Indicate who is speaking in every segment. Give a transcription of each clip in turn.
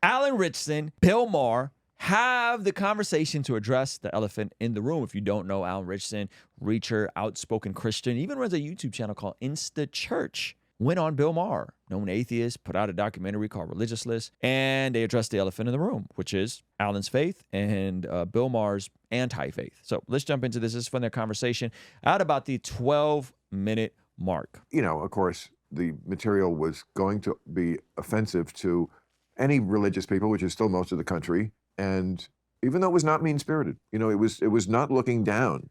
Speaker 1: Alan Richson, Bill Maher have the conversation to address the elephant in the room. If you don't know Alan Richson, reacher, outspoken Christian, even runs a YouTube channel called Insta Church, went on Bill Maher, known atheist, put out a documentary called Religious List, and they addressed the elephant in the room, which is Alan's faith and Bill Maher's anti-faith. So let's jump into this. This is from their conversation at about the 12-minute mark.
Speaker 2: You know, of course, the material was going to be offensive to any religious people, which is still most of the country. And even though it was not mean-spirited, you know, it was not looking down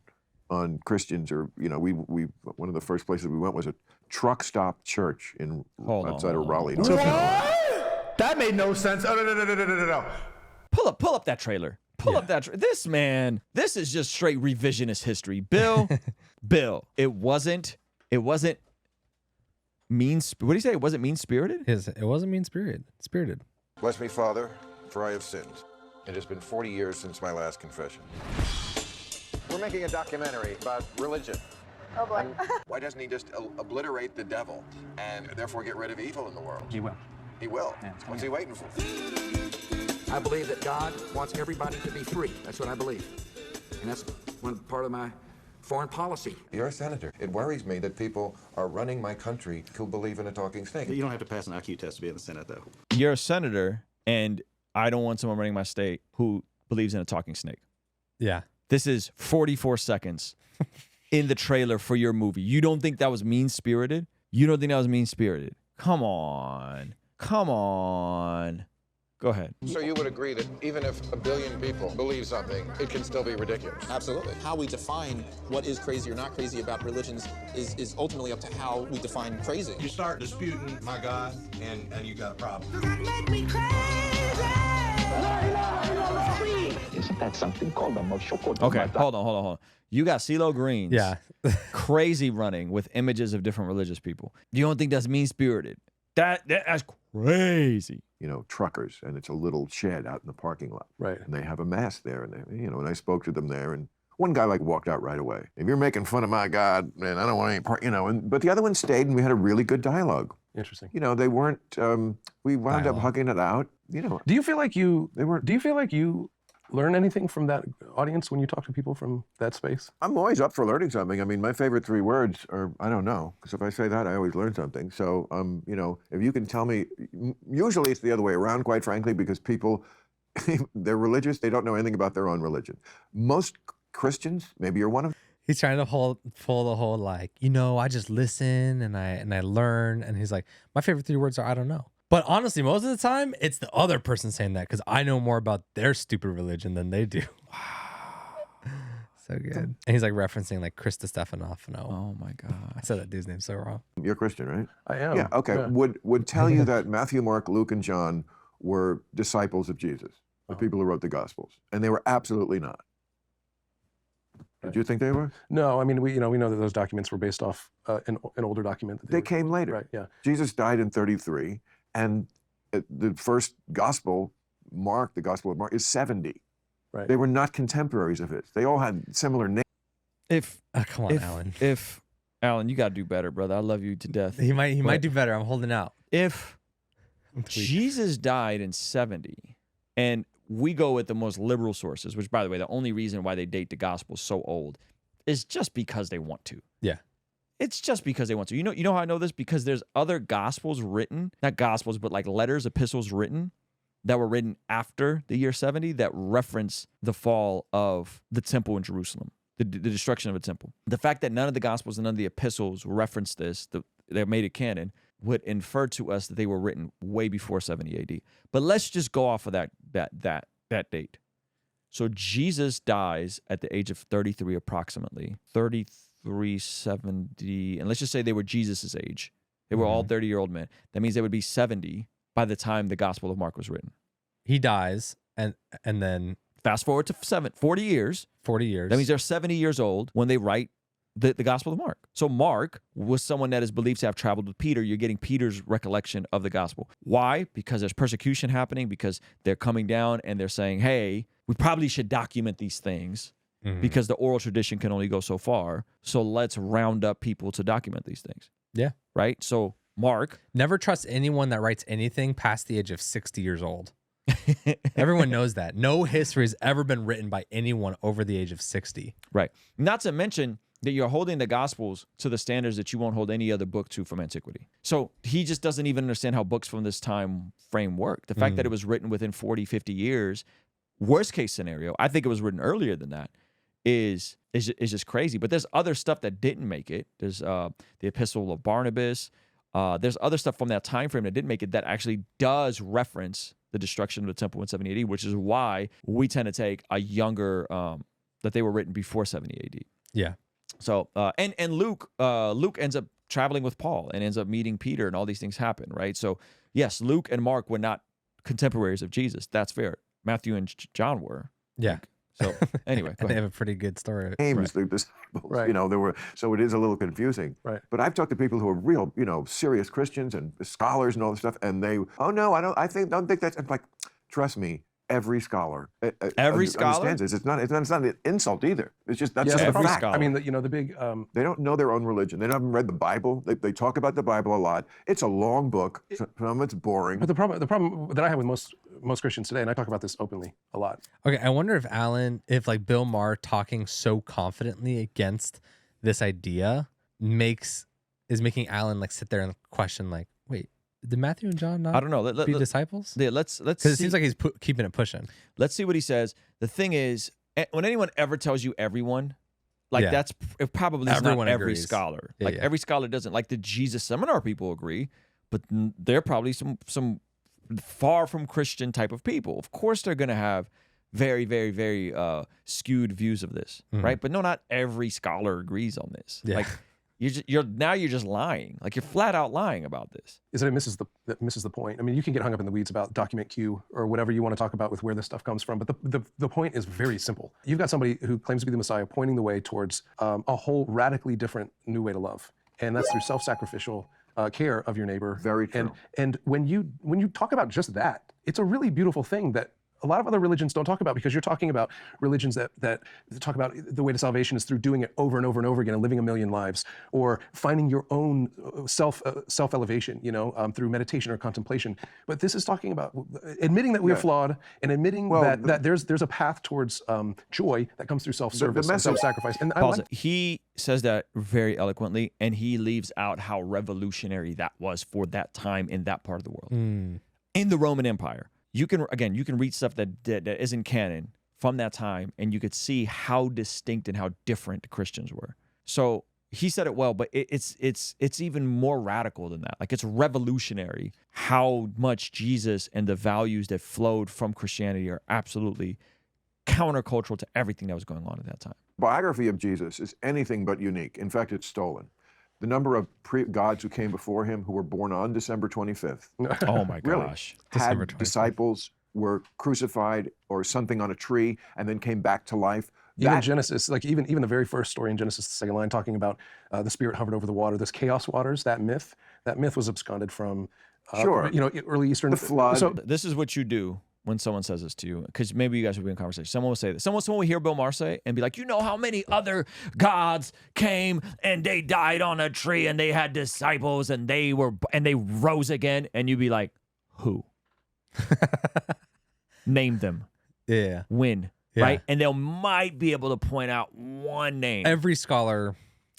Speaker 2: on Christians, or, you know, we one of the first places we went was a truck stop church outside of Raleigh.
Speaker 3: What? That made no sense. Oh, no.
Speaker 1: Pull up that trailer. Pull up that this man. This is just straight revisionist history. Bill, it wasn't mean. What do you say? It wasn't mean-spirited?
Speaker 4: It wasn't spirited.
Speaker 5: Bless me, Father, for I have sinned. It has been 40 years since my last confession. We're making a documentary about religion.
Speaker 6: Oh boy.
Speaker 5: Why doesn't he just obliterate the devil and therefore get rid of evil in the world?
Speaker 7: He will.
Speaker 5: He will.
Speaker 7: Yeah,
Speaker 5: What's he waiting for?
Speaker 8: I believe that God wants everybody to be free. That's what I believe. And that's one part of my foreign policy.
Speaker 5: You're a senator. It worries me that people are running my country who believe in a talking snake.
Speaker 7: You don't have to pass an IQ test to be in the Senate, though.
Speaker 1: You're a senator, and I don't want someone running my state who believes in a talking snake.
Speaker 4: Yeah.
Speaker 1: This is 44 seconds in the trailer for your movie. You don't think that was mean-spirited? You don't think that was mean-spirited? Come on. Go ahead.
Speaker 5: So you would agree that even if a billion people believe something, it can still be ridiculous?
Speaker 9: Absolutely. How we define what is crazy or not crazy about religions is ultimately up to how we define crazy.
Speaker 10: You start disputing my God, and you got a problem.
Speaker 11: Isn't that something called a moshoko?
Speaker 1: Okay, hold on. You got CeeLo Green's crazy running with images of different religious people. You don't think that's mean-spirited? That's crazy.
Speaker 2: You know, truckers, and it's a little shed out in the parking lot.
Speaker 3: Right.
Speaker 2: And they have a mass there, and they, you know, and I spoke to them there, and one guy like walked out right away. If you're making fun of my God, man, I don't want any part, you know. But the other one stayed, and we had a really good dialogue.
Speaker 3: Interesting.
Speaker 2: You know, they weren't. We wound up hugging it out. You know.
Speaker 3: Do you feel like you learn anything from that audience when you talk to people from that space?
Speaker 2: I'm always up for learning something. I mean, my favorite 3 words are, I don't know, because if I say that, I always learn something. So, you know, if you can tell me, usually it's the other way around, quite frankly, because people, they're religious, they don't know anything about their own religion. Most Christians, maybe you're one of them.
Speaker 4: He's trying to pull the whole, like, you know, I just listen and I learn. And he's like, my favorite 3 words are, I don't know. But honestly, most of the time, it's the other person saying that because I know more about their stupid religion than they do. Wow. So good. And he's like referencing like Krista Stefanoff.
Speaker 1: Oh my God.
Speaker 4: I said that dude's name so wrong.
Speaker 2: You're Christian, right?
Speaker 3: I am.
Speaker 2: Yeah, okay.
Speaker 3: Yeah.
Speaker 2: Would tell you that Matthew, Mark, Luke, and John were disciples of Jesus, the people who wrote the Gospels. And they were absolutely not. Did you think they were?
Speaker 3: No, I mean, we know that those documents were based off an older document.
Speaker 2: They came later.
Speaker 3: Right, yeah.
Speaker 2: Jesus died in 33. And the first gospel, Mark, the Gospel of Mark, is 70.
Speaker 3: Right.
Speaker 2: They were not contemporaries of his. They all had similar names.
Speaker 4: Come on, Alan.
Speaker 1: Alan, you got to do better, brother. I love you to death.
Speaker 4: He might do better. I'm holding out.
Speaker 1: If Jesus died in 70, and we go with the most liberal sources, which, by the way, the only reason why they date the gospel so old is just because they want to.
Speaker 4: Yeah.
Speaker 1: It's just because they want to. You know how I know this? Because there's other gospels written, not gospels, but like letters, epistles written that were written after the year 70 that reference the fall of the temple in Jerusalem, the destruction of the temple. The fact that none of the gospels and none of the epistles reference this, that made it canon, would infer to us that they were written way before 70 AD. But let's just go off of that date. So Jesus dies at the age of 33 approximately, 370, and let's just say they were Jesus's age. They were all 30-year-old men. That means they would be 70 by the time the Gospel of Mark was written.
Speaker 4: He dies, and then
Speaker 1: fast forward to 40 years.
Speaker 4: 40 years.
Speaker 1: That means they're 70 years old when they write the Gospel of Mark. So Mark was someone that is believed to have traveled with Peter. You're getting Peter's recollection of the gospel. Why? Because there's persecution happening, because they're coming down and they're saying, hey, we probably should document these things. Because the oral tradition can only go so far. So let's round up people to document these things.
Speaker 4: Yeah.
Speaker 1: Right? So Mark.
Speaker 4: Never trust anyone that writes anything past the age of 60 years old. Everyone knows that. No history has ever been written by anyone over the age of 60.
Speaker 1: Right. Not to mention that you're holding the Gospels to the standards that you won't hold any other book to from antiquity. So he just doesn't even understand how books from this time frame work. The fact that it was written within 40, 50 years, worst case scenario, I think it was written earlier than that, is just crazy. But there's other stuff that didn't make it. There's the Epistle of Barnabas. There's other stuff from that time frame that didn't make it that actually does reference the destruction of the temple in 70 AD, which is why we tend to take a younger, that they were written before 70 AD.
Speaker 4: Yeah.
Speaker 1: So, and Luke ends up traveling with Paul and ends up meeting Peter, and all these things happen, right? So, yes, Luke and Mark were not contemporaries of Jesus. That's fair. Matthew and John were.
Speaker 4: Yeah.
Speaker 1: So anyway,
Speaker 4: And they have a pretty good story.
Speaker 2: Names, the disciples, you know, there were, so it is a little confusing.
Speaker 3: Right.
Speaker 2: But I've talked to people who are real, you know, serious Christians and scholars and all this stuff, and they, oh no, don't think that's, I'm like, trust me, every scholar understands this. It's not an insult either. It's just, that's just a fact.
Speaker 3: I mean, you know, the big...
Speaker 2: They don't know their own religion. They haven't read the Bible. They talk about the Bible a lot. It's a long book. Some of it's boring.
Speaker 3: But the problem that I have with most Christians today, and I talk about this openly a lot.
Speaker 4: Okay, I wonder if like Bill Maher talking so confidently against this idea is making Alan like sit there and question like, wait, did Matthew and John not
Speaker 1: I don't know.
Speaker 4: be disciples?
Speaker 1: Yeah, let's
Speaker 4: Because it seems like he's keeping it pushing.
Speaker 1: Let's see what he says. The thing is, when anyone ever tells you everyone, like that's it probably is
Speaker 4: Everyone
Speaker 1: not every
Speaker 4: agrees.
Speaker 1: scholar.
Speaker 4: Yeah,
Speaker 1: like
Speaker 4: yeah.
Speaker 1: every scholar doesn't. Like the Jesus Seminar people agree, but they're probably some far from Christian type of people. Of course, they're going to have very, very, very skewed views of this, right? But no, not every scholar agrees on this.
Speaker 4: Yeah.
Speaker 1: Like you're just lying. Like you're flat out lying about this.
Speaker 3: Is that it misses the point. I mean, you can get hung up in the weeds about document Q or whatever you want to talk about with where this stuff comes from, but the point is very simple. You've got somebody who claims to be the Messiah pointing the way towards a whole radically different new way to love, and that's through self-sacrificial care of your neighbor.
Speaker 2: Very true.
Speaker 3: And when you talk about just that, it's a really beautiful thing that a lot of other religions don't talk about, because you're talking about religions that talk about the way to salvation is through doing it over and over and over again and living a million lives, or finding your own self-elevation, you know, through meditation or contemplation. But this is talking about admitting that we are flawed and admitting that there's a path towards joy that comes through self-service and self-sacrifice. And
Speaker 1: he says that very eloquently, and he leaves out how revolutionary that was for that time in that part of the world. In the Roman Empire. You can read stuff that isn't canon from that time, and you could see how distinct and how different the Christians were. So he said it well, but it's even more radical than that. Like it's revolutionary how much Jesus and the values that flowed from Christianity are absolutely countercultural to everything that was going on at that time.
Speaker 2: Biography of Jesus is anything but unique. In fact, it's stolen. The number of gods who came before him who were born on December 25th.
Speaker 1: Oh my
Speaker 2: really,
Speaker 1: gosh.
Speaker 2: had disciples, were crucified or something on a tree, and then came back to life.
Speaker 3: Even Genesis, like even the very first story in Genesis, the second line, talking about the Spirit hovered over the water, this chaos waters, that myth was absconded from, you know, early Eastern.
Speaker 2: The flood.
Speaker 1: So this is what you do when someone says this to you, because maybe you guys will be in conversation. Someone will say this. Someone will hear Bill Maher say and be like, you know how many other gods came and they died on a tree and they had disciples and they rose again, and you'd be like, who? Name them.
Speaker 4: Yeah.
Speaker 1: When?
Speaker 4: Yeah.
Speaker 1: Right? And they might be able to point out one name.
Speaker 4: Every scholar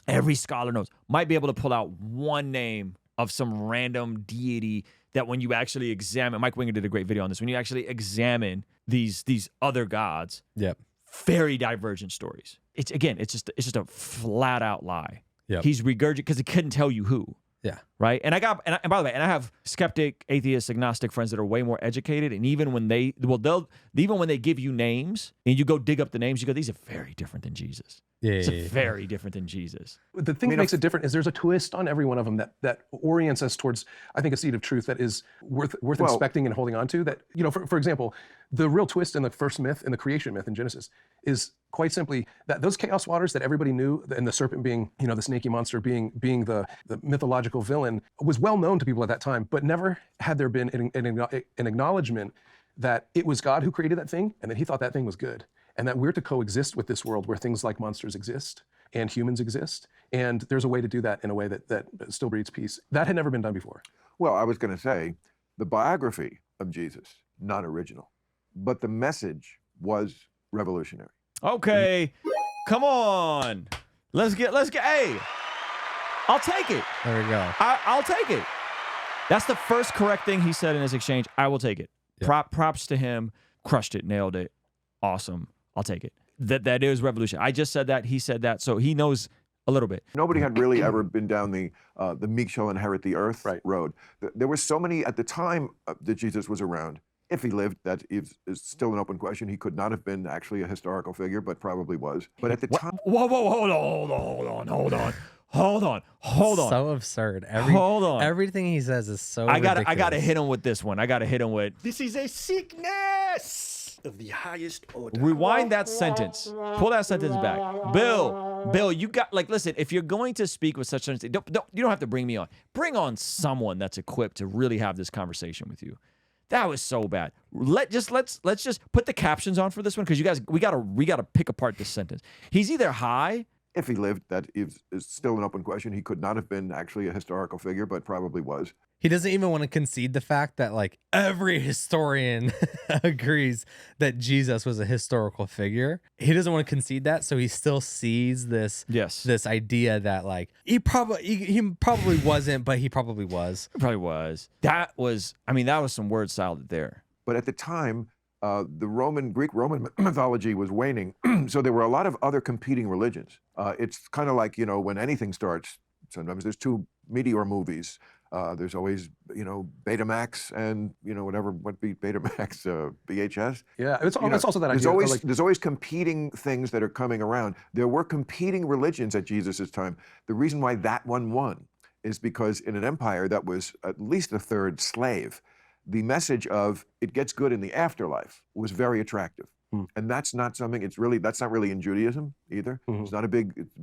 Speaker 1: knows. Might be able to pull out one name of some random deity that when you actually examine, Mike Winger did a great video on this, when you actually examine these other gods, very divergent stories. It's just a flat out lie. He's regurgitating because he couldn't tell you who.
Speaker 4: Yeah.
Speaker 1: Right. And by the way, I have skeptic, atheist, agnostic friends that are way more educated. And even when they give you names and you go dig up the names, you go, these are very different than Jesus. It's very different than Jesus.
Speaker 3: The thing that makes it different is there's a twist on every one of them that orients us towards, I think, a seed of truth that is worth inspecting and holding on to. That, you know, for example, the real twist in the first myth, in the creation myth in Genesis, is quite simply that those chaos waters that everybody knew, and the serpent being, you know, the snaky monster being the mythological villain, was well known to people at that time, but never had there been an acknowledgement that it was God who created that thing, and that he thought that thing was good. And that we're to coexist with this world where things like monsters exist and humans exist. And there's a way to do that in a way that still breeds peace. That had never been done before.
Speaker 2: Well, I was going to say, the biography of Jesus, not original. but the message was revolutionary.
Speaker 1: Okay, come on. Let's get. Hey, I'll take it.
Speaker 4: There we go.
Speaker 1: I'll take it. That's the first correct thing he said in his exchange. I will take it.
Speaker 4: Yeah.
Speaker 1: Props to him. Crushed it. Nailed it. Awesome. I'll take it. That is revolution. I just said that. He said that. So he knows a little bit.
Speaker 2: Nobody had really ever been down the meek shall inherit the earth road. There were so many at the time that Jesus was around. If he lived, that is still an open question. He could not have been actually a historical figure, but probably was. But at the time,
Speaker 1: Whoa, hold on.
Speaker 4: So absurd.
Speaker 1: Hold on.
Speaker 4: Everything he says is so
Speaker 1: I gotta
Speaker 4: ridiculous.
Speaker 1: hit him with this one. I gotta hit him with.
Speaker 6: This is a sickness of the highest order.
Speaker 1: Rewind that sentence. Pull that sentence back. Bill, you got listen. If you're going to speak with such a, you don't have to bring me on. Bring on someone that's equipped to really have this conversation with you. That was so bad. Let's just put the captions on for this one because you guys we gotta pick apart this sentence. He's either high.
Speaker 2: if he lived, that is still an open question. He could not have been actually a historical figure, but probably was.
Speaker 4: He doesn't even want to concede the fact that like every historian agrees that Jesus was a historical figure. He doesn't want to concede that, so he still sees this this idea that like he probably wasn't, but he probably was.
Speaker 1: He probably was. That was, I mean, that was some word salad there.
Speaker 2: But at the time, the Greek Roman mythology was waning, so there were a lot of other competing religions. It's kind of like, you know, when anything starts, sometimes there's two meteor movies. There's always, you know, Betamax and, you know, what beat Betamax, VHS.
Speaker 3: Yeah, it's also that
Speaker 2: idea.
Speaker 3: Like,
Speaker 2: there's always competing things that are coming around. There were competing religions at Jesus' time. The reason why that one won is because in an empire that was at least a third slave, the message of it gets good in the afterlife was very attractive. And that's not something, that's not really in Judaism either. It's not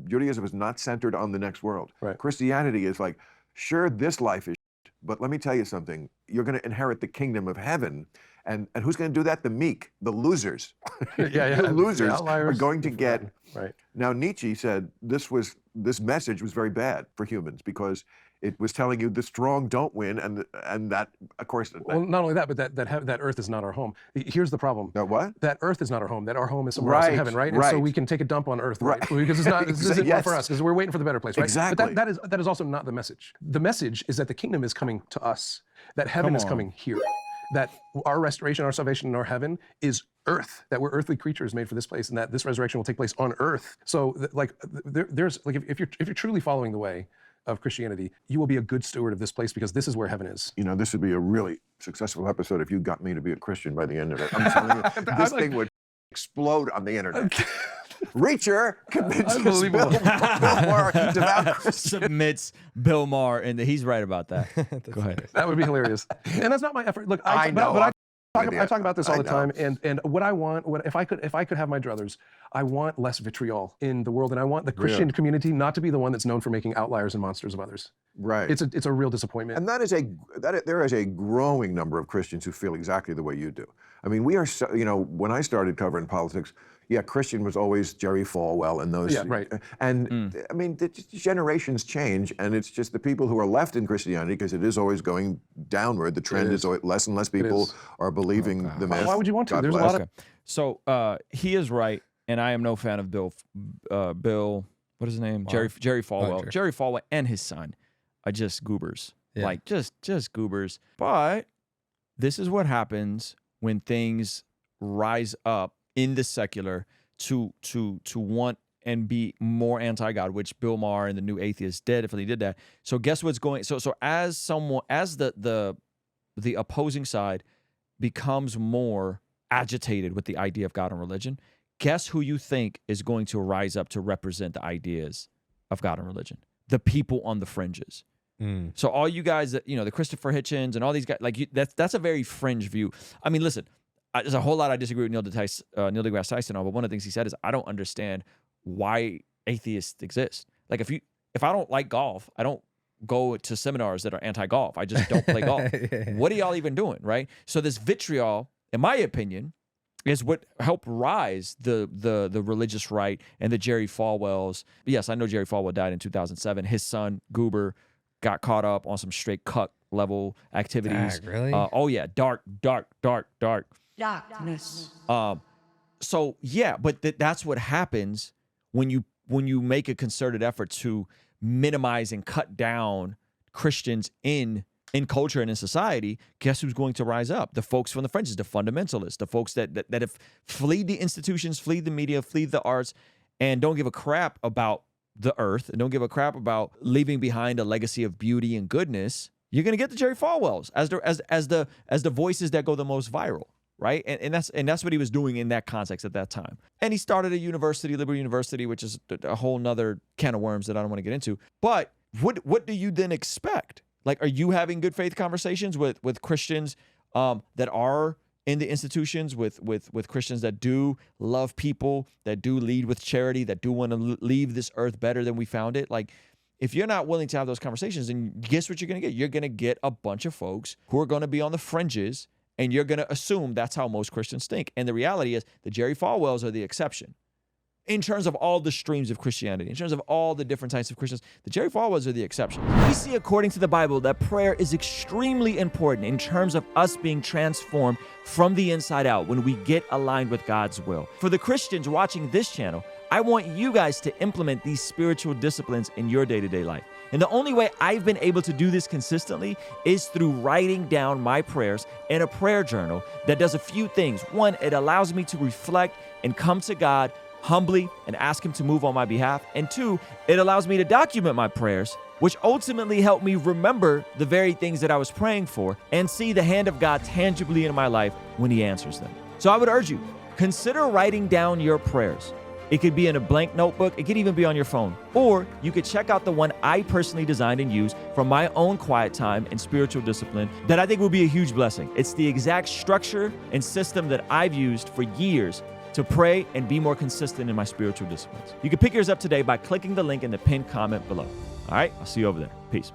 Speaker 2: Judaism is not centered on the next world.
Speaker 3: Right.
Speaker 2: Christianity is like, sure, this life is shit, but let me tell you something. You're going to inherit the kingdom of heaven. And who's going to do that? The meek, the losers. The losers are going to get.
Speaker 3: Right.
Speaker 2: Now, Nietzsche said this message was very bad for humans because it was telling you the strong don't win, and that, of course.
Speaker 3: Well, not only that, but that earth is not our home. Here's the problem.
Speaker 2: That what?
Speaker 3: That earth is not our home. That our home is somewhere else in heaven, right? And so we can take a dump on earth, right? Because it's not. This isn't for us. Because we're waiting for the better place, right?
Speaker 2: Exactly.
Speaker 3: But that is also not the message. The message is that the kingdom is coming to us. That heaven is coming here. That our restoration, our salvation, and our heaven is earth. That we're earthly creatures made for this place, and that this resurrection will take place on earth. So, there's like if you're truly following the way of Christianity, you will be a good steward of this place because this is where heaven is.
Speaker 2: You know, this would be a really successful episode if you got me to be a Christian by the end of it. I'm telling you, this thing would explode on the internet. Reacher convinces Bill Maher, devout Christian.
Speaker 1: Submits Bill Maher, and he's right about that. Go ahead.
Speaker 3: That would be hilarious. And that's not my effort. Look, I talk about this all the time, and what I want, if I could have my druthers, I want less vitriol in the world, and I want the Christian community not to be the one that's known for making outliers and monsters of others.
Speaker 2: Right.
Speaker 3: It's a real disappointment.
Speaker 2: And there is a growing number of Christians who feel exactly the way you do. I mean, we are so, you know, when I started covering politics, Christian was always Jerry Falwell and those.
Speaker 3: Yeah, right.
Speaker 2: And I mean, the generations change, and it's just the people who are left in Christianity, because it is always going downward. The trend is always less and less people are believing the myth.
Speaker 3: Why would you want to?
Speaker 2: God
Speaker 3: There's
Speaker 2: bless.
Speaker 3: a lot of.
Speaker 1: So he is right, and I am no fan of Bill. What is his name? Jerry Falwell. Jerry Falwell and his son are just goobers.
Speaker 4: Yeah.
Speaker 1: Like just goobers. But this is what happens when things rise up in the secular to want and be more anti-God, which Bill Maher and the New Atheists definitely did that. So guess what's going? So as the opposing side becomes more agitated with the idea of God and religion, guess who you think is going to rise up to represent the ideas of God and religion? The people on the fringes. So all you guys that, you know, the Christopher Hitchens and all these guys, like that's a very fringe view. I mean, listen, there's a whole lot I disagree with Neil deGrasse Tyson on, but one of the things he said is I don't understand why atheists exist. Like if I don't like golf, I don't go to seminars that are anti-golf. I just don't play golf. What are y'all even doing, right? So this vitriol, in my opinion, is what helped rise the religious right and the Jerry Falwells. Yes, I know Jerry Falwell died in 2007. His son, Goober, got caught up on some straight cuck level activities.
Speaker 4: Really?
Speaker 1: Oh yeah, dark.
Speaker 12: Darkness.
Speaker 1: So yeah, but that's what happens when you make a concerted effort to minimize and cut down Christians in culture and in society. Guess who's going to rise up? The folks from the fringes, the fundamentalists, the folks that have fled the institutions, fled the media, fled the arts, and don't give a crap about the earth, and don't give a crap about leaving behind a legacy of beauty and goodness. You're gonna get the Jerry Falwells as the voices that go the most viral. Right. And that's what he was doing in that context at that time. And he started a university, Liberty University, which is a whole nother can of worms that I don't want to get into. But what do you then expect? Like, are you having good faith conversations with Christians that are in the institutions, with Christians that do love people, that do lead with charity, that do want to leave this earth better than we found it? Like, if you're not willing to have those conversations, then guess what you're going to get? You're going to get a bunch of folks who are going to be on the fringes, and you're going to assume that's how most Christians think. And the reality is the Jerry Falwells are the exception. In terms of all the streams of Christianity, in terms of all the different types of Christians, the Jerry Falwells are the exception. We see, according to the Bible, that prayer is extremely important in terms of us being transformed from the inside out when we get aligned with God's will. For the Christians watching this channel, I want you guys to implement these spiritual disciplines in your day-to-day life. And the only way I've been able to do this consistently is through writing down my prayers in a prayer journal that does a few things. One, it allows me to reflect and come to God humbly and ask Him to move on my behalf. And two, it allows me to document my prayers, which ultimately help me remember the very things that I was praying for and see the hand of God tangibly in my life when He answers them. So I would urge you, consider writing down your prayers. It could be in a blank notebook. It could even be on your phone. Or you could check out the one I personally designed and used for my own quiet time and spiritual discipline that I think will be a huge blessing. It's the exact structure and system that I've used for years to pray and be more consistent in my spiritual disciplines. You can pick yours up today by clicking the link in the pinned comment below. All right, I'll see you over there. Peace.